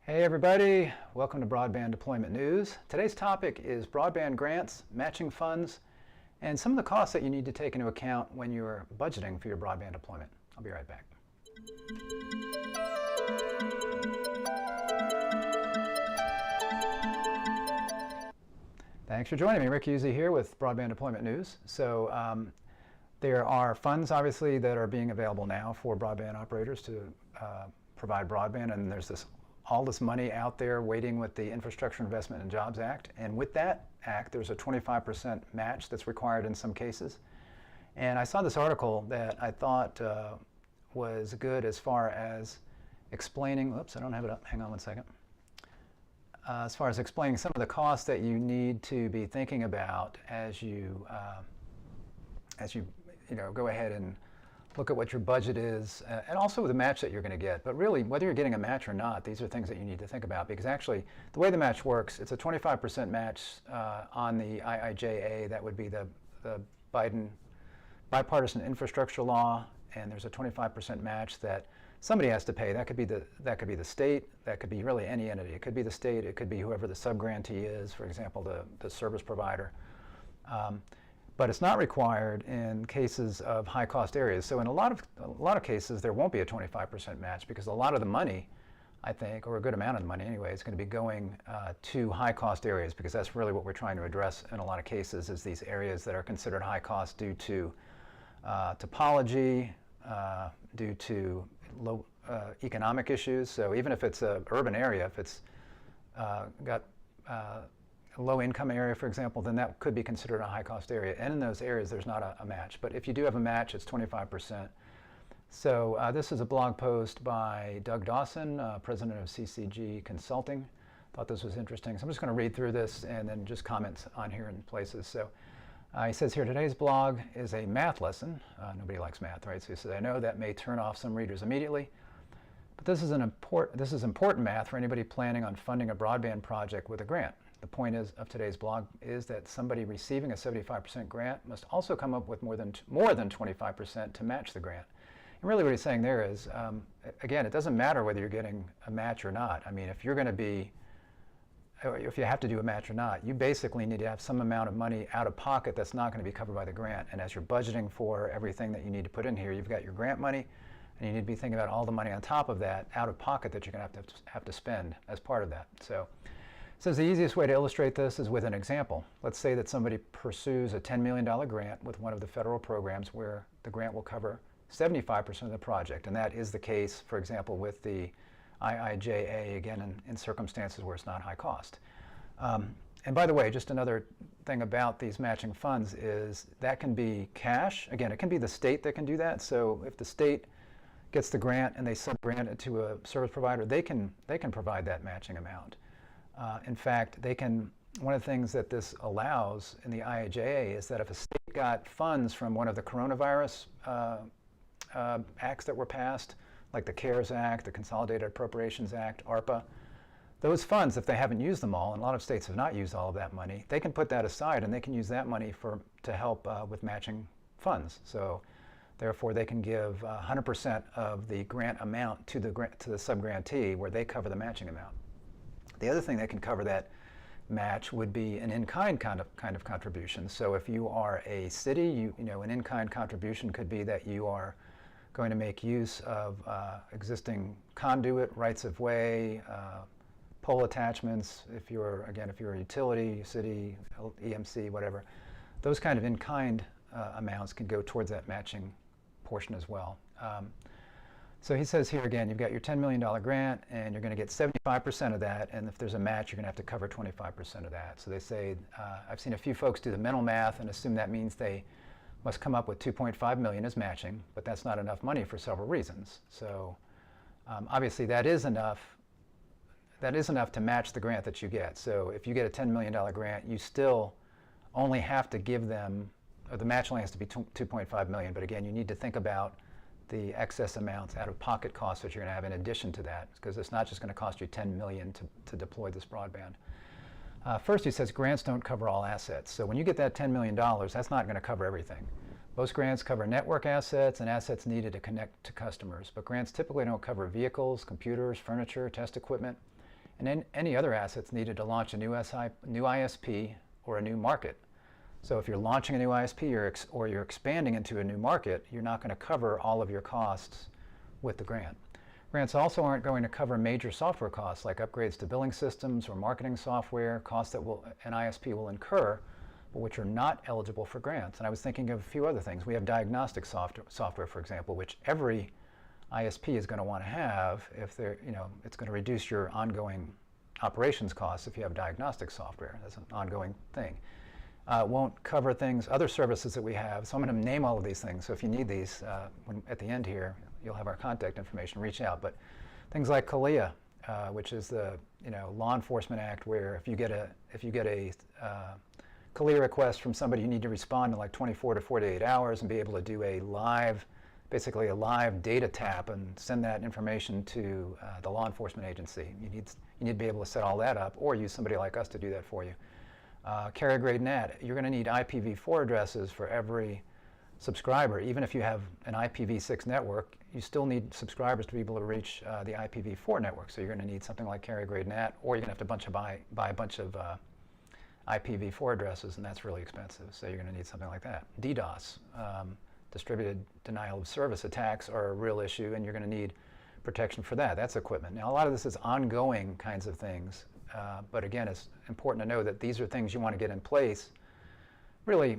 Hey everybody, welcome to Broadband Deployment News. Today's topic is broadband grants, matching funds, and some of the costs that you need to take into account when you're budgeting for your broadband deployment. I'll be right back. Thanks for joining me. Rick Husey here with Broadband Deployment News. There are funds obviously that are being available now for broadband operators to provide broadband, and there's all this money out there waiting with the Infrastructure Investment and Jobs Act. And with that act, there's a 25% match that's required in some cases. And I saw this article that I thought was good as far as explaining, oops, I don't have it up, hang on one second. As far as explaining some of the costs that you need to be thinking about as you go ahead and look at what your budget is, and also the match that you're going to get. But really, whether you're getting a match or not, these are things that you need to think about, because actually the way the match works, it's a 25% match on the IIJA. That would be the Biden bipartisan infrastructure law, and there's a 25% match that somebody has to pay. That could be the state, that could be really any entity. It could be the state, it could be whoever the subgrantee is, for example, the service provider. But it's not required in cases of high-cost areas. So in a lot of cases, there won't be a 25% match, because a lot of the money, I think, or a good amount of the money anyway, is going to be going to high-cost areas, because that's really what we're trying to address in a lot of cases, is these areas that are considered high-cost due to topology, due to low economic issues. So even if it's an urban area, if it's got a low-income area, for example, then that could be considered a high-cost area. And in those areas, there's not a match. But if you do have a match, it's 25%. So this is a blog post by Doug Dawson, president of CCG Consulting. Thought this was interesting. So I'm just going to read through this and then just comment on here in places. So he says here, today's blog is a math lesson. Nobody likes math, right? So he says, I know that may turn off some readers immediately, but this is important math for anybody planning on funding a broadband project with a grant. The point of today's blog is that somebody receiving a 75% grant must also come up with more than 25% to match the grant. And really what he's saying there is, again, it doesn't matter whether you're getting a match or not. I mean, if you have to do a match or not, you basically need to have some amount of money out of pocket that's not going to be covered by the grant. And as you're budgeting for everything that you need to put in here, you've got your grant money, and you need to be thinking about all the money on top of that out of pocket that you're going to have to spend as part of that. So the easiest way to illustrate this is with an example. Let's say that somebody pursues a $10 million grant with one of the federal programs where the grant will cover 75% of the project. And that is the case, for example, with the IIJA, again, in circumstances where it's not high cost. And by the way, just another thing about these matching funds is that can be cash. Again, it can be the state that can do that. So if the state gets the grant and they sub-grant it to a service provider, they can provide that matching amount. In fact, one of the things that this allows in the IIJA is that if a state got funds from one of the coronavirus acts that were passed, like the CARES Act, the Consolidated Appropriations Act, ARPA, those funds, if they haven't used them all, and a lot of states have not used all of that money, they can put that aside and they can use that money to help with matching funds. So therefore, they can give 100% of the grant amount to the subgrantee, where they cover the matching amount. The other thing that can cover that match would be an in-kind kind of contribution. So if you are a city, an in-kind contribution could be that you are going to make use of existing conduit, rights of way, pole attachments. If you're a utility, city, EMC, whatever, those kind of in-kind amounts can go towards that matching portion as well. So he says here again, you've got your $10 million grant, and you're going to get 75% of that, and if there's a match, you're going to have to cover 25% of that. So they say, I've seen a few folks do the mental math and assume that means they must come up with $2.5 million as matching, but that's not enough money for several reasons. So obviously that is enough to match the grant that you get. So if you get a $10 million grant, you still only have to give them, or the match only has to be $2.5 million, but again, you need to think about the excess amounts out of pocket costs that you're going to have in addition to that, because it's not just going to cost you $10 million to deploy this broadband. First, he says grants don't cover all assets. So when you get that $10 million, that's not going to cover everything. Most grants cover network assets and assets needed to connect to customers, but grants typically don't cover vehicles, computers, furniture, test equipment. and any other assets needed to launch a new ISP or a new market. So if you're launching a new ISP or you're expanding into a new market, you're not going to cover all of your costs with the grant. Grants also aren't going to cover major software costs like upgrades to billing systems or marketing software, costs that an ISP will incur, but which are not eligible for grants. And I was thinking of a few other things. We have diagnostic software, for example, which every ISP is going to want to have if they're, it's going to reduce your ongoing operations costs if you have diagnostic software. That's an ongoing thing. Won't cover things, other services that we have. So I'm going to name all of these things. So if you need these, at the end here, you'll have our contact information. Reach out. But things like CALEA, which is the Law Enforcement Act, where if you get a CALEA request from somebody, you need to respond in like 24 to 48 hours and be able to do basically a live data tap and send that information to the law enforcement agency. You need to be able to set all that up, or use somebody like us to do that for you. Carrier grade NAT, you're going to need IPv4 addresses for every subscriber. Even if you have an IPv6 network, you still need subscribers to be able to reach the IPv4 network. So you're going to need something like carrier grade NAT, or you're going to have to buy a bunch of IPv4 addresses, and that's really expensive. So you're going to need something like that. DDoS, distributed denial of service attacks, are a real issue, and you're going to need protection for that. That's equipment. Now, a lot of this is ongoing kinds of things. But again, it's important to know that these are things you want to get in place really,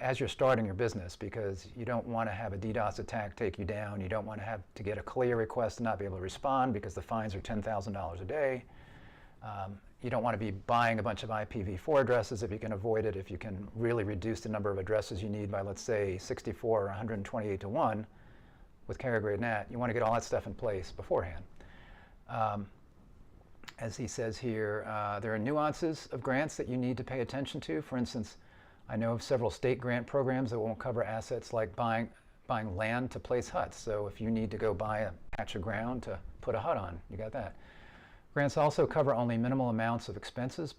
as you're starting your business, because you don't want to have a DDoS attack take you down. You don't want to have to get a CALEA request and not be able to respond because the fines are $10,000 a day. You don't want to be buying a bunch of IPv4 addresses if you can avoid it, if you can really reduce the number of addresses you need by, let's say, 64 or 128 to 1 with carrier grade NAT. You want to get all that stuff in place beforehand. As he says here, there are nuances of grants that you need to pay attention to. For instance, I know of several state grant programs that won't cover assets like buying land to place huts. So if you need to go buy a patch of ground to put a hut on, you got that. Grants also cover only minimal amounts of expenses,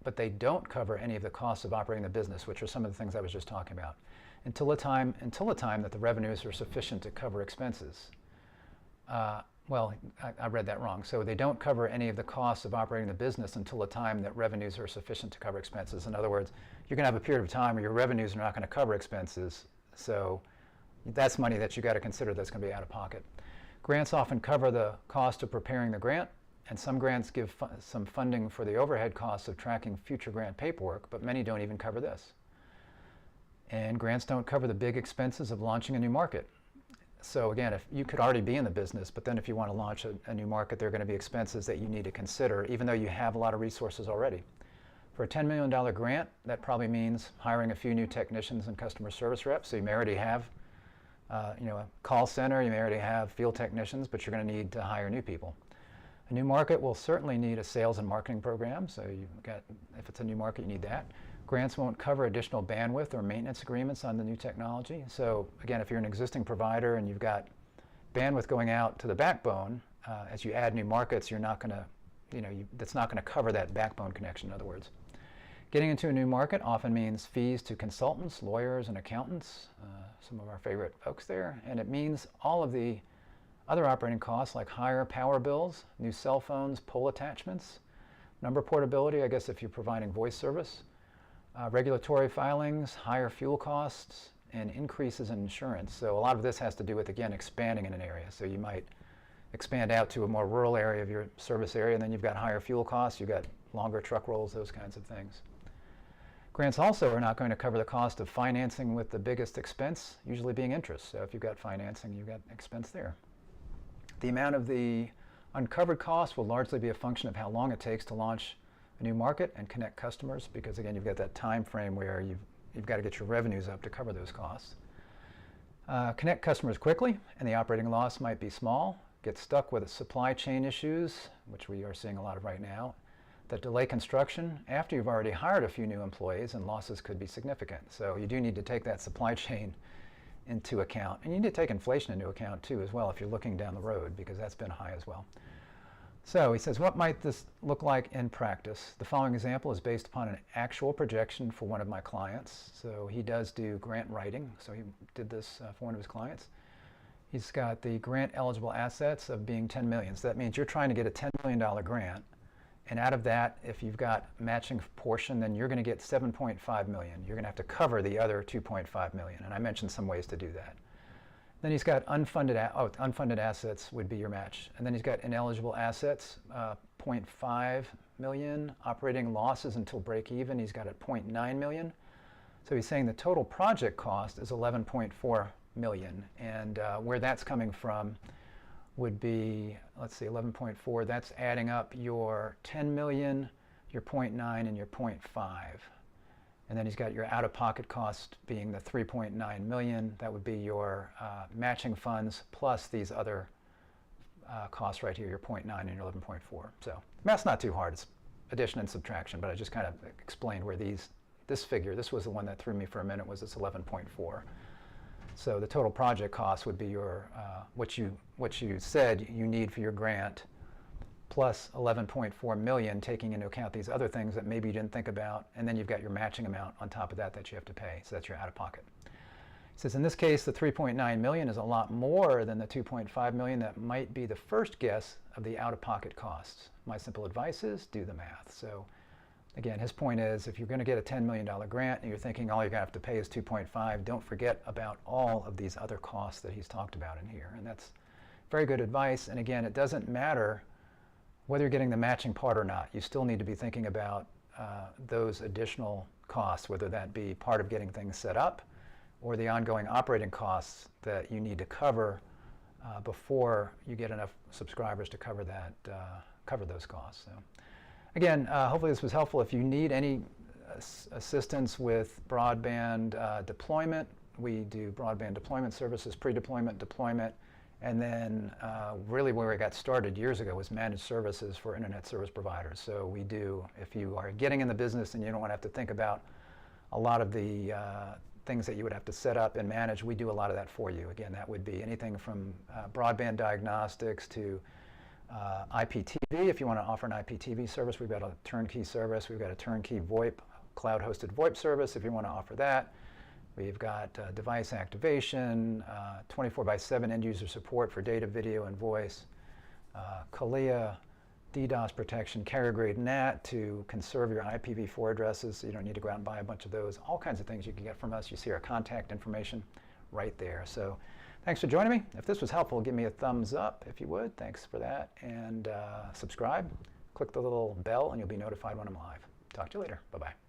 but they don't cover any of the costs of operating the business, which are some of the things I was just talking about, until the time that the revenues are sufficient to cover expenses. Well, I read that wrong. So they don't cover any of the costs of operating the business until the time that revenues are sufficient to cover expenses. In other words, you're going to have a period of time where your revenues are not going to cover expenses. So that's money that you got to consider that's going to be out of pocket. Grants often cover the cost of preparing the grant, and some grants give some funding for the overhead costs of tracking future grant paperwork, but many don't even cover this. And grants don't cover the big expenses of launching a new market. So again, if you could already be in the business, but then if you want to launch a new market, there are going to be expenses that you need to consider, even though you have a lot of resources already. For a $10 million grant, that probably means hiring a few new technicians and customer service reps. So you may already have a call center, you may already have field technicians, but you're going to need to hire new people. A new market will certainly need a sales and marketing program. So if it's a new market, you need that. Grants won't cover additional bandwidth or maintenance agreements on the new technology. So again, if you're an existing provider and you've got bandwidth going out to the backbone, as you add new markets, you're not going to, that's not going to cover that backbone connection, in other words. Getting into a new market often means fees to consultants, lawyers, and accountants, some of our favorite folks there. And it means all of the other operating costs like higher power bills, new cell phones, pole attachments, number portability, I guess if you're providing voice service, regulatory filings, higher fuel costs, and increases in insurance. So a lot of this has to do with, again, expanding in an area. So you might expand out to a more rural area of your service area, and then you've got higher fuel costs, you've got longer truck rolls, those kinds of things. Grants also are not going to cover the cost of financing, with the biggest expense usually being interest. So if you've got financing, you've got expense there. The amount of the uncovered costs will largely be a function of how long it takes to launch a new market and connect customers, because again, you've got that time frame where you've got to get your revenues up to cover those costs. Connect customers quickly, and the operating loss might be small. Get stuck with supply chain issues, which we are seeing a lot of right now, that delay construction after you've already hired a few new employees, and losses could be significant. So you do need to take that supply chain into account, and you need to take inflation into account too as well if you're looking down the road, because that's been high as well. So he says, what might this look like in practice? The following example is based upon an actual projection for one of my clients. So he does do grant writing, so he did this for one of his clients. He's got the grant eligible assets of being 10 million. So that means you're trying to get a $10 million grant. And out of that, if you've got matching portion, then you're going to get 7.5 million. You're going to have to cover the other 2.5 million. And I mentioned some ways to do that. Then he's got unfunded assets would be your match. And then he's got ineligible assets, 0.5 million. Operating losses until break even, he's got at 0.9 million. So he's saying the total project cost is 11.4 million. And where that's coming from would be, let's see, 11.4. That's adding up your 10 million, your 0.9, and your 0.5. And then he's got your out-of-pocket cost being the 3.9 million. That would be your matching funds plus these other costs right here, your 0.9 and your 11.4. So math's not too hard. It's addition and subtraction, but I just kind of explained where this figure, this was the one that threw me for a minute, was this 11.4. So the total project cost would be your what you said you need for your grant, plus 11.4 million, taking into account these other things that maybe you didn't think about, and then you've got your matching amount on top of that you have to pay. So that's your out-of-pocket. He says in this case the 3.9 million is a lot more than the 2.5 million. That might be the first guess of the out-of-pocket costs. My simple advice is do the math. So again, his point is if you're going to get a $10 million grant and you're thinking all you're going to have to pay is 2.5, don't forget about all of these other costs that he's talked about in here. And that's very good advice. And again, it doesn't matter whether you're getting the matching part or not. You still need to be thinking about those additional costs, whether that be part of getting things set up or the ongoing operating costs that you need to cover before you get enough subscribers to cover those costs. So. Again, hopefully this was helpful. If you need any assistance with broadband deployment, we do broadband deployment services, pre-deployment, deployment, and then really where we got started years ago was managed services for internet service providers. So we do, if you are getting in the business and you don't want to have to think about a lot of the things that you would have to set up and manage, we do a lot of that for you. Again, that would be anything from broadband diagnostics to IPTV. If you want to offer an IPTV service, we've got a turnkey service. We've got a turnkey VoIP, cloud-hosted VoIP service if you want to offer that. We've got device activation, 24/7 end-user support for data, video, and voice, CALIA, DDoS protection, carrier-grade NAT to conserve your IPv4 addresses so you don't need to go out and buy a bunch of those. All kinds of things you can get from us. You see our contact information right there. So thanks for joining me. If this was helpful, give me a thumbs up if you would. Thanks for that. And subscribe. Click the little bell and you'll be notified when I'm live. Talk to you later. Bye-bye.